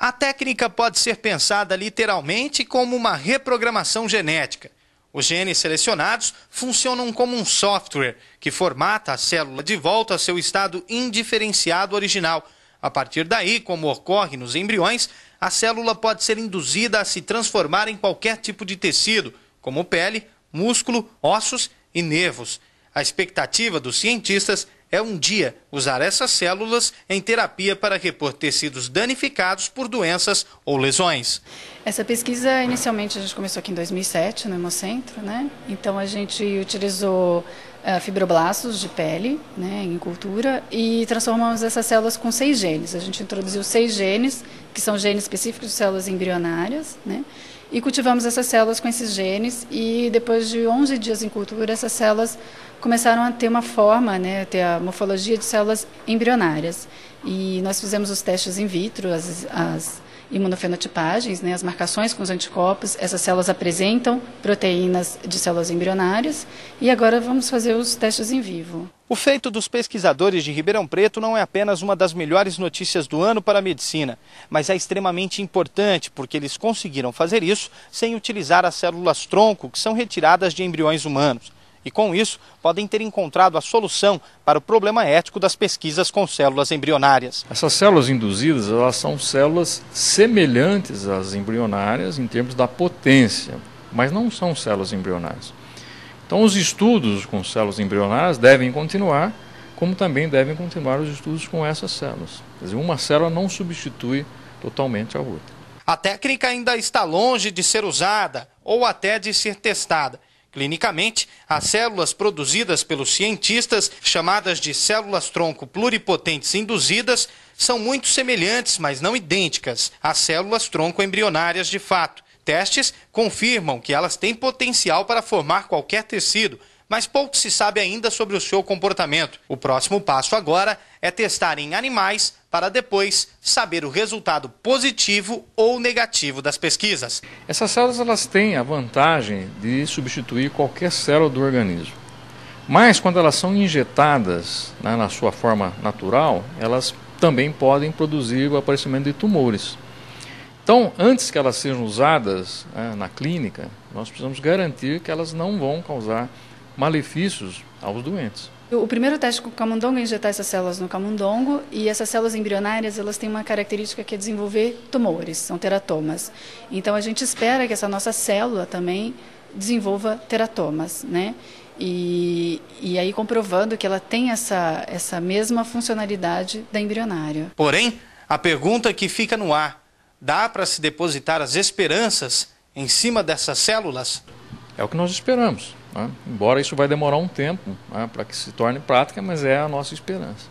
A técnica pode ser pensada literalmente como uma reprogramação genética. Os genes selecionados funcionam como um software que formata a célula de volta a seu estado indiferenciado original. A partir daí, como ocorre nos embriões, a célula pode ser induzida a se transformar em qualquer tipo de tecido, como pele, músculo, ossos e nervos. A expectativa dos cientistas é um dia usar essas células em terapia para repor tecidos danificados por doenças ou lesões. Essa pesquisa, inicialmente, a gente começou aqui em 2007, no Hemocentro, né? Então, a gente utilizou fibroblastos de pele, né, em cultura, e transformamos essas células com 6 genes. A gente introduziu 6 genes, que são genes específicos de células embrionárias, né? E cultivamos essas células com esses genes e depois de 11 dias em cultura, essas células começaram a ter uma forma, né, ter a morfologia de células embrionárias. E nós fizemos os testes in vitro, as imunofenotipagens, né, as marcações com os anticorpos. Essas células apresentam proteínas de células embrionárias e agora vamos fazer os testes em vivo. O feito dos pesquisadores de Ribeirão Preto não é apenas uma das melhores notícias do ano para a medicina, mas é extremamente importante porque eles conseguiram fazer isso sem utilizar as células-tronco que são retiradas de embriões humanos. E com isso, podem ter encontrado a solução para o problema ético das pesquisas com células embrionárias. Essas células induzidas, elas são células semelhantes às embrionárias em termos da potência, mas não são células embrionárias. Então, os estudos com células embrionárias devem continuar, como também devem continuar os estudos com essas células. Quer dizer, uma célula não substitui totalmente a outra. A técnica ainda está longe de ser usada ou até de ser testada. Clinicamente, as células produzidas pelos cientistas, chamadas de células-tronco pluripotentes induzidas, são muito semelhantes, mas não idênticas, às células-tronco embrionárias de fato. Testes confirmam que elas têm potencial para formar qualquer tecido, mas pouco se sabe ainda sobre o seu comportamento. O próximo passo agora é testar em animais para depois saber o resultado positivo ou negativo das pesquisas. Essas células, elas têm a vantagem de substituir qualquer célula do organismo. Mas quando elas são injetadas, né, na sua forma natural, elas também podem produzir o aparecimento de tumores. Então, antes que elas sejam usadas, né, na clínica, nós precisamos garantir que elas não vão causar malefícios aos doentes. O primeiro teste com o camundongo é injetar essas células no camundongo e essas células embrionárias, elas têm uma característica que é desenvolver tumores, são teratomas. Então a gente espera que essa nossa célula também desenvolva teratomas, né? E aí comprovando que ela tem essa mesma funcionalidade da embrionária. Porém, a pergunta que fica no ar, dá para se depositar as esperanças em cima dessas células? É o que nós esperamos, né? Embora isso vai demorar um tempo, né, para que se torne prática, mas é a nossa esperança.